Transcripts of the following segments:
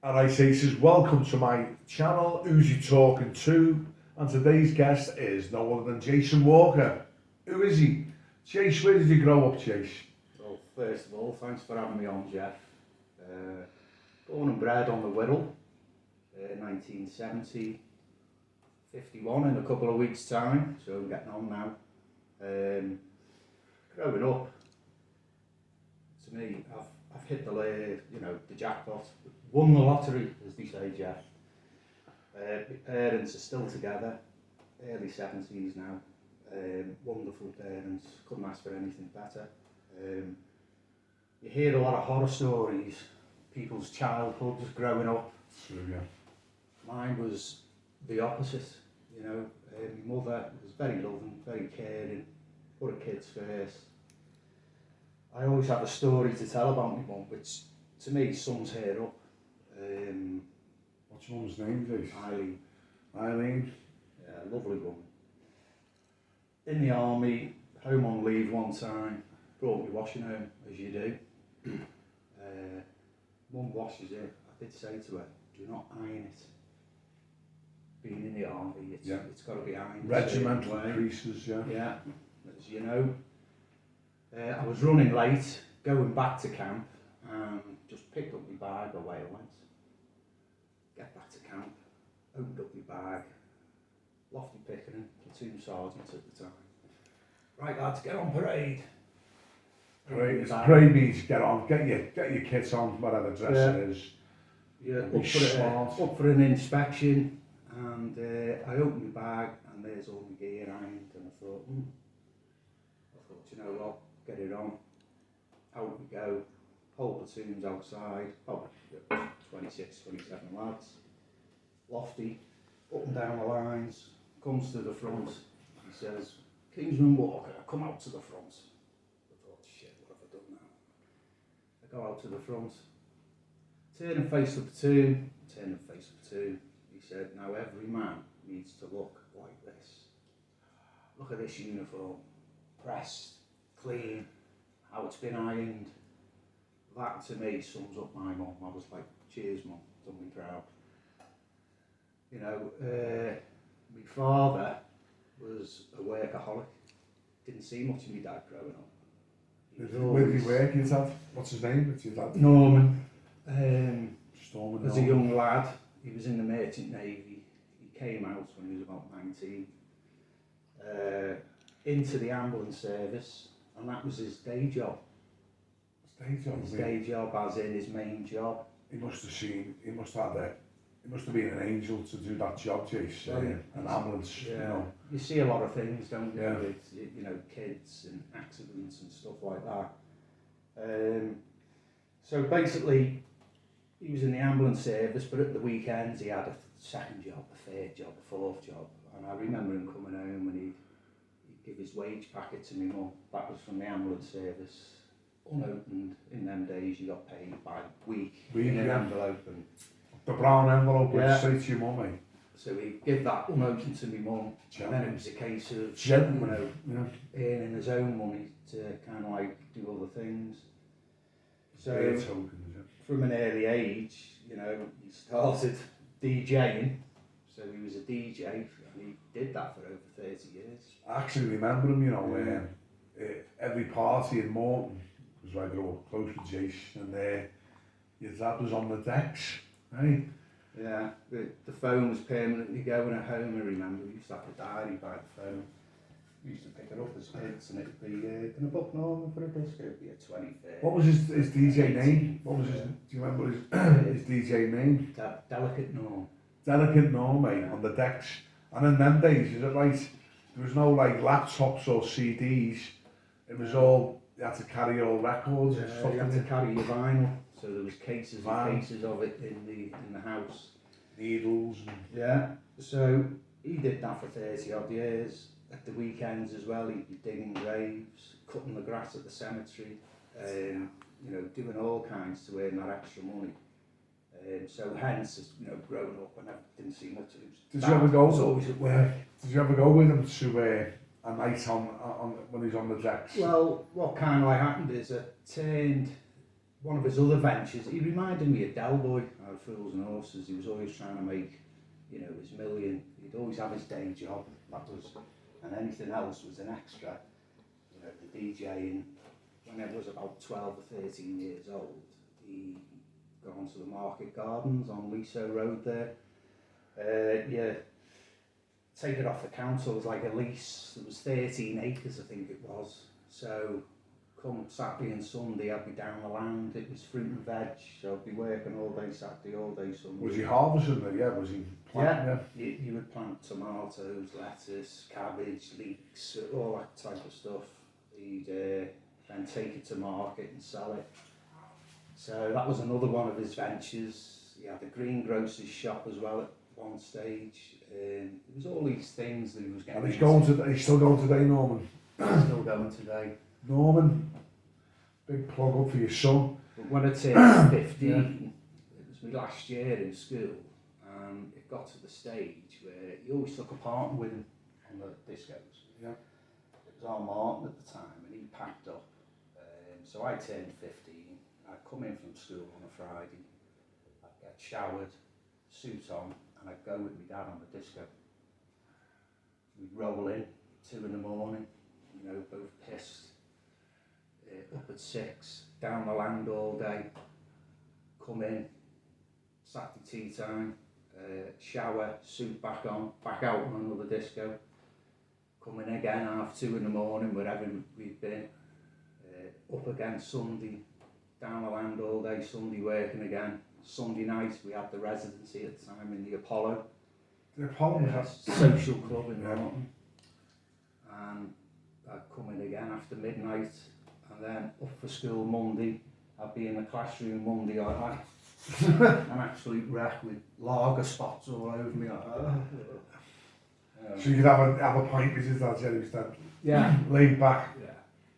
Alright, says, welcome to my channel, Who's You Talking To? And today's guest is no other than Jason Walker. Who is he? Chase, where did you grow up, Chase? Well, first of all, thanks for having me on, Jeff. Born and bred on the Wirral, 1970, 51 in a couple of weeks' time, so I'm getting on now. Growing up, to me, I've hit the jackpot, won the lottery, as they say, Jeff. My parents are still together, early 70s now. Wonderful parents, couldn't ask for anything better. You hear a lot of horror stories, people's childhoods growing up. True, yeah. Mine was the opposite, my mother was very loving, very caring, put her kids first. I always have a story to tell about my mum, which to me sums her up. What's your mum's name, Jace? Eileen. Eileen? Yeah, lovely woman. In the army, home on leave one time, brought me washing home, as you do. Mum washes it. I did say to her, do not iron it. Being in the army, it's got to be ironed. Regimental creases, yeah. Yeah, as you know. I was running late, going back to camp, and just picked up my bag away I went. Get back to camp, opened up my bag, Lofty Pickering, platoon sergeant at the time. Right lads, get on parade. Parade means get on, get your kits on, whatever dress it is. Yeah, up for an inspection, and I opened my bag, and there's all my gear ironed, and I thought, you know what, get it on. Out we go, whole platoon's outside, 26, 27 lads. Lofty, up and down the lines, comes to the front, he says, Kingsman Walker, come out to the front. I thought, shit, what have I done now? I go out to the front, turn and face the platoon, he said, now every man needs to look like this. Look at this uniform, pressed, clean, how it's been ironed. That to me sums up my mum. I was like, cheers mum, done me proud. My father was a workaholic. Didn't see much of my dad growing up. Where did he work, your dad? What's his name? What's your dad? Norman. Storman. As a young lad, he was in the Merchant Navy. He came out when he was about 19. Into the ambulance service, and that was his day job. His day job, as in his main job. He must have been an angel to do that job, Jace. An ambulance, yeah. You see a lot of things, don't you, with kids and accidents and stuff like that. So basically, he was in the ambulance service, but at the weekends he had a second job, a third job, a fourth job. And I remember him coming home and he'd give his wage packet to me mum. That was from the ambulance service. Unopened. In them days you got paid by week in an envelope. And the brown envelope went straight to your mum, eh? So he'd give that unopened to me mum, and then it was a case of earning his own money to kind of like do other things. So from an early age, he started DJing. So he was a DJ, and he did that for over 30 years. I actually remember him, every party in Morton, because I grew up close with Jace, and your dad was on the decks, right? Yeah, the phone was permanently going at home. I remember we used to have a diary by the phone. We used to pick it up as kids, and it'd be, can I book Norman for a disco? It'd be a 23rd. What was his DJ name? What was his, do you remember his DJ name? Delicate Norm. Delicate Norm, mate, on the decks. And in them days, is it right, there was no like laptops or CDs, it was all, you had to carry all records and stuff. You had to carry your vinyl, so there was cases and cases of it in the house. Needles. Yeah, so he did that for 30 odd years. At the weekends as well, he'd be digging graves, cutting the grass at the cemetery, doing all kinds to earn that extra money. So hence, growing up, I didn't see much of him. Did you ever go? Was always at work. Did you ever go with him to a night on when he's on the decks? Well, what kind of happened is I turned one of his other ventures, he reminded me of Del Boy out of Fools and Horses. He was always trying to make, you know, his million. He'd always have his day job, and anything else was an extra. You know, the DJing. When I was about 12 or 13 years old, he got onto the Market Gardens on Liso Road there. Yeah, take it off the council, it was like a lease. It was 13 acres, I think it was. So come Saturday and Sunday, I'd be down the land. It was fruit and veg, so I'd be working all day Saturday, all day Sunday. Was he harvesting it? Yeah, was he planting it? You would plant tomatoes, lettuce, cabbage, leeks, all that type of stuff. He'd then take it to market and sell it. So that was another one of his ventures. He had a greengrocer's shop as well at one stage. There was all these things that he was getting. And he's still going today, Norman? Still going today. Norman, big plug up for your son. But when I turned 15, it was my last year in school, and it got to the stage where he always took a partner with him on the discos. Yeah. It was our Martin at the time, and he packed up. So I turned 15. I'd come in from school on a Friday. I'd get showered, suit on, and I'd go with my dad on the disco. We'd roll in 2 in the morning, you know, both pissed. Up at 6, down the land all day, come in, Saturday tea time, shower, suit back on, back out on another disco, come in again 2:30 in the morning, wherever we've been, up again Sunday, down the land all day, Sunday working again. Sunday night we had the residency at the time in the Apollo. The Apollo social club in Norton. And I'd come in again after midnight, and then up for school Monday. I'd be in the classroom Monday like that. An absolute wreck with lager spots all over me. So you could have a pint with his dad, Jerry, instead. Yeah. Laid back. Yeah.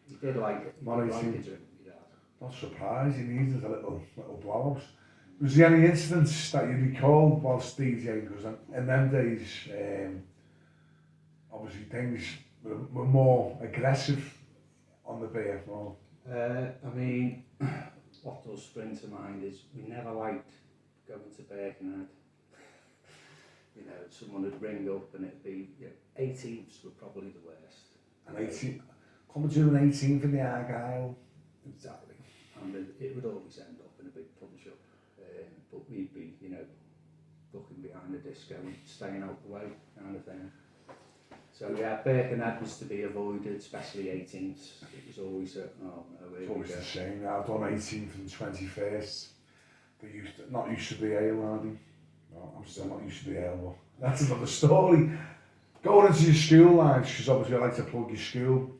He did like it. He did like a drink, yeah. Not surprised, he needed a little blow-ups. Was there any incidents that you recall whilst DJing? Because in them days, obviously things were more aggressive on the beer. Or... I mean, what does spring to mind is we never liked going to Birkenhead. You know, someone would ring up and it'd be, 18ths were probably the worst. An 18th, coming to an 18th in the Argyle. Exactly. And it would always end up in a big punch-up. But we'd be, looking behind the disco and staying out the way kind of thing. So yeah, Birkenhead was to be avoided, especially 18ths. It was always a, oh no, It's always the same. I've done 18th and 21st. They not used to be ale, are they? No, I'm still not used to the ale, but that's another story. Going into your school lives, because obviously I like to plug your school.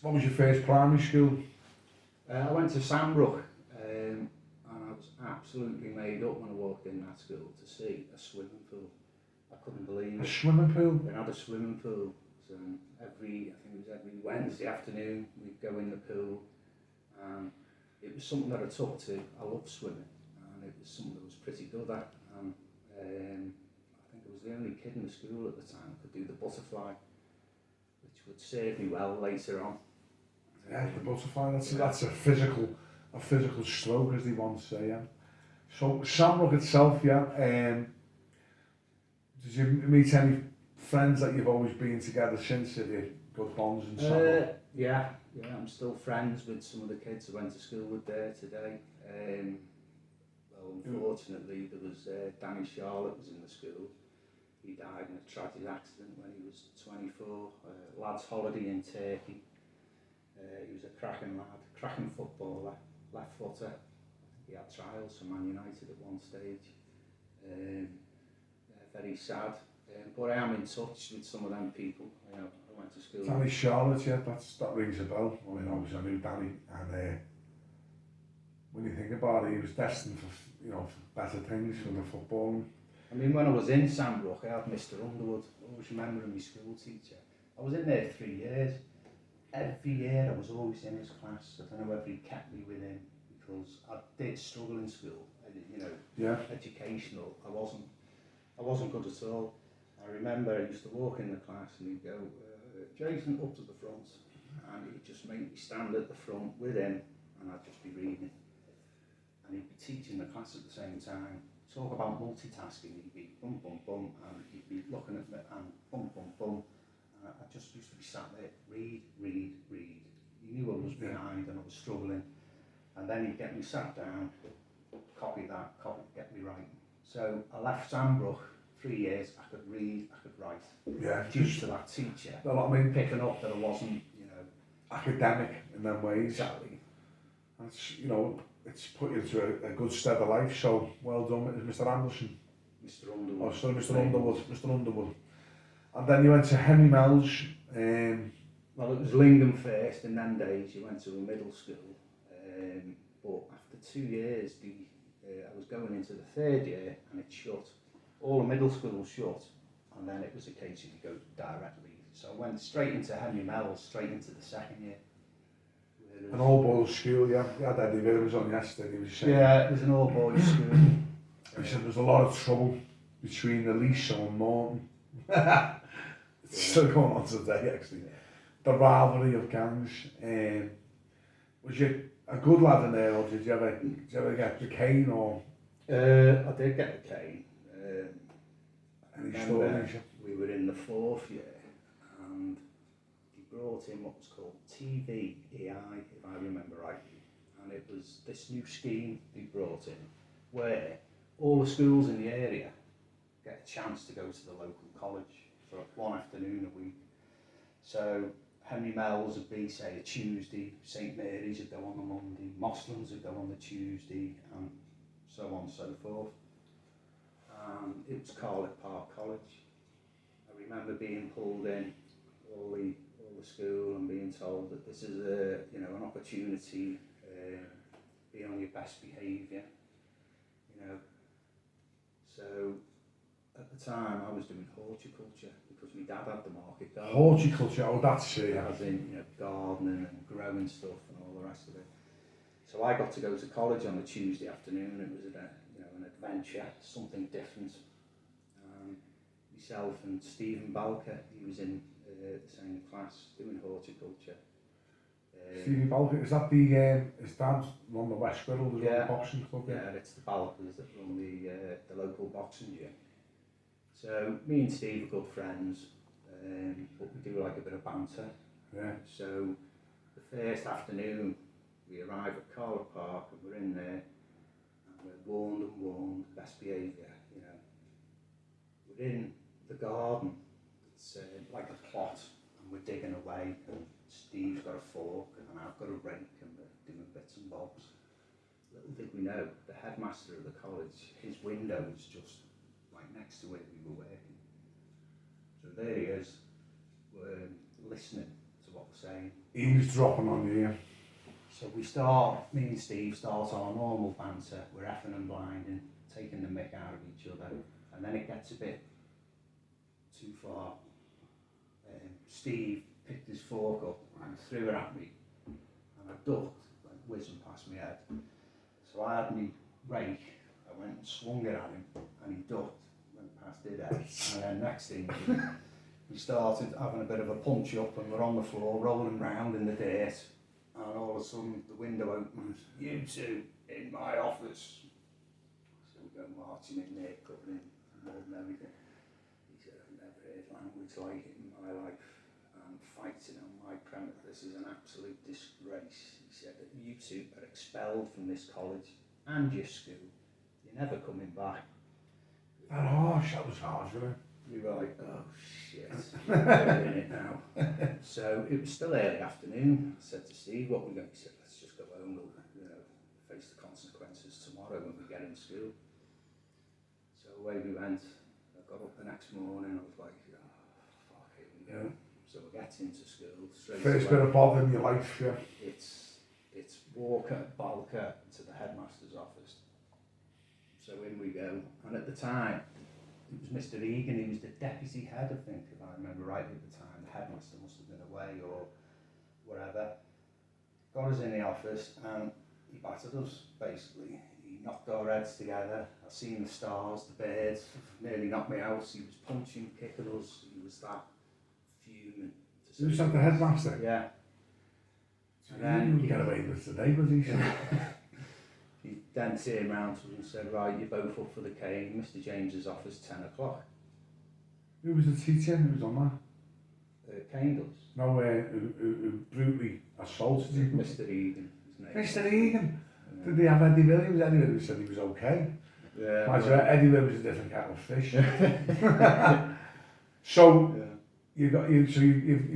What was your first primary school? I went to Sandbrook, and I was absolutely made up when I walked in that school to see a swimming pool. I couldn't believe it. A swimming pool? They had a swimming pool. So I think it was every Wednesday afternoon, we'd go in the pool. And it was something that I took to. I love swimming, and it was something that was pretty good at. And I think I was the only kid in the school at the time who could do the butterfly, which would serve me well later on. Yeah, the butterfly. That's a physical stroke, as they once say. Yeah. So Shamrock itself, yeah. Did you meet any friends that you've always been together since? Have you got bonds and Shamrock? Yeah, I'm still friends with some of the kids I went to school with there today. Well, unfortunately, there was Danny Charlotte was in the school. He died in a tragic accident when he was 24. Lad's holiday in Turkey. He was a cracking lad, cracking footballer, left footer. He had trials for Man United at one stage. Very sad. But I am in touch with some of them people. I went to school. Danny Charlotte, yeah, that rings a bell. I mean, obviously I knew Danny, and when you think about it, he was destined for, for better things from the football. I mean, when I was in Sandbrook, I had Mr. Underwood. I always remember my school teacher. I was in there 3 years. Every year I was always in his class. I don't know whether he kept me with him because I did struggle in school. Educational. I wasn't good at all. I remember I used to walk in the class and he'd go, Jason, up to the front. And he'd just make me stand at the front with him. and I'd just be reading. And he'd be teaching the class at the same time. Talk about multitasking, he'd be bum bum bum, and he'd be looking at me and bum bum bum. And I just used to be sat there, read. He knew I was behind and I was struggling. And then he'd get me sat down, copy, get me writing. So I left Sandbrook 3 years, I could read, I could write. Yeah, Due to that teacher, a lot, I mean, picking up that I wasn't, academic in them ways. exactly. And it's put you into a good stead of life, so well done, Mr. Anderson. Mr. Underwood. Oh, sorry, Mr. Underwood. And then you went to Henry Mel's. Well, it was Lingham first. In them days, you went to a middle school. But after 2 years, I was going into the third year, and it shut. All the middle schools shut, and then it was a case of you go directly. So I went straight into Henry Mel's, straight into the second year. An all-boys school, yeah. Yeah, Eddie Williams on yesterday. He was saying, yeah, it was an all-boys school. He said there's a lot of trouble between Elisa and Morton. It's still going on today, actually. The rivalry of gangs. Was you a good lad in there, or did you ever get the cane, or? I did get the cane. Any stories? We were in the fourth year, and he brought in what was called TVEI, if I remember rightly, and it was this new scheme he brought in, where all the schools in the area get a chance to go to the local college for one afternoon a week. So Henry Mel's would be, say, a Tuesday, St Mary's would go on the Monday, Moslan's would go on the Tuesday, and so on and so forth. It was Carlett Park College. I remember being pulled in, all the school, and being told that this is an opportunity, be on your best behaviour, So at the time I was doing horticulture because my dad had the market garden. Horticulture, that's it. As in, gardening and growing stuff and all the rest of it. So I got to go to college on a Tuesday afternoon. It was an adventure, something different. Myself and Stephen Balker, he was in the same class doing horticulture. Stevie Balker, is that his dad run the West Griddle, the boxing club? Yeah, it's the Balkers that run the local boxing gym. So me and Steve are good friends, but we do like a bit of banter. Yeah. So the first afternoon, we arrive at Carlett Park and we're in there, and we're warned, best behaviour, We're in the garden, it's like a plot, and we're digging away, and Steve's got a fork, and I've got a rake, and we're doing bits and bobs. Little did we know, the headmaster of the college, his window was just like next to where we were working. So there he is, we're listening to what we're saying. He was dropping on you, yeah. So me and Steve start our normal banter, we're effing and blinding, taking the mick out of each other, and then it gets a bit too far. Steve picked his fork up and threw it at me, and I ducked, went whizzing past my head. So I had my rake, I went and swung it at him, and he ducked, went past his head, and then next thing we started having a bit of a punch up, and we're on the floor rolling round in the dirt, and all of a sudden the window opens, "You two in my office." So we go marching in there, covered in blood and everything. He said, "I've never heard language like it in my life, and fighting on my premise, this is an absolute disgrace." He said that you two are expelled from this college and your school. You're never coming back. That was harsh, wasn't it? We were like, oh shit, we're in it now. So it was still early afternoon. I said to Steve, what we're going to do? He said, let's just go home, we'll face the consequences tomorrow when we get in school. So away we went. I got up the next morning, I was like, oh, fuck, here we go. So we get into school straight First away. bit of bother in your life, yeah. It's Walker, Balker to the headmaster's office. So in we go, and at the time, it was Mr. Egan, he was the deputy head, I think, if I remember rightly at the time. The headmaster must have been away or whatever. Got us in the office and he battered us, basically. He knocked our heads together. I seen the stars, the birds, nearly knocked me out. He was punching, kicking us. He was that fuming. You was at the headmaster? Yeah. And then you get away with today, was he? he then turned round to us and said, right, you're both up for the cane. Mr. James's off is 10 o'clock. Who was the teacher who was on that? Cane does. No, who brutally assaulted you? Mr. Egan. His name. Mr. Egan. Did they have Eddie Williams? Eddie Williams said he was okay. Yeah. Well, Eddie Williams was a different kettle of fish. So you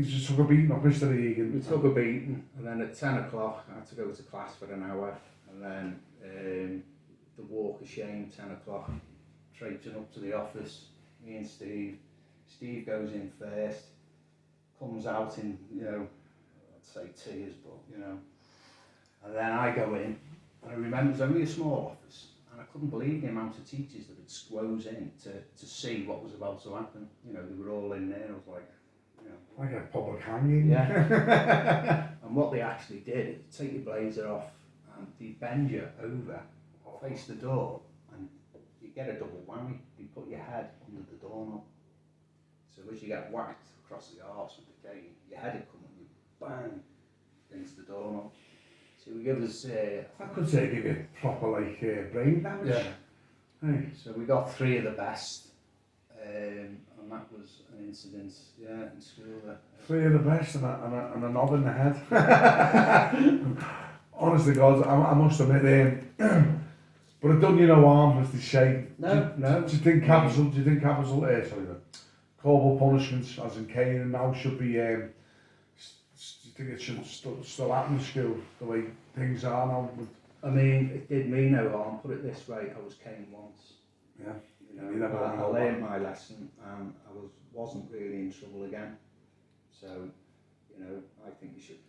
just took a beating off Mr. Egan. We took a beating, and then at 10 o'clock I had to go to class for an hour, and then the walk of shame, 10 o'clock, traipsing up to the office, me and Steve. Steve goes in first, comes out in, I'd say tears, but, and then I go in, and I remember it was only a small office, and I couldn't believe the amount of teachers that had squoze in to see what was about to happen. They were all in there, and I was like, Like a public hanging. Yeah. And what they actually did is take your blazer off and they bend you over, face the door, and you get a double whammy. You put your head under the doorknob. So as you get whacked across the arse with the cane, your head would come and you bang against the doorknob. So we give us... I could say give you proper brain damage. Yeah. Hey. So we got 3 of the best. And that was an incident, in school. 3 of the best and a knob in the head. Honest to God, I must admit, but it done you no harm, as they say. No. Do you think corporal punishments, as in caning now, should be, do you think it should still happen in school, the way things are now? I mean, it did me no harm, put it this way, I was caned once. Yeah. I learned my lesson and I wasn't really in trouble again. So, I think you should,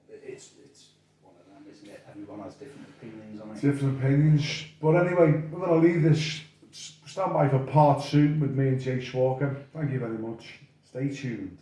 it's one of them, isn't it? Everyone has different opinions on it. Different opinions. But anyway, we're going to leave this. Stand by for part 2 with me and Jake Walker. Thank you very much. Stay tuned.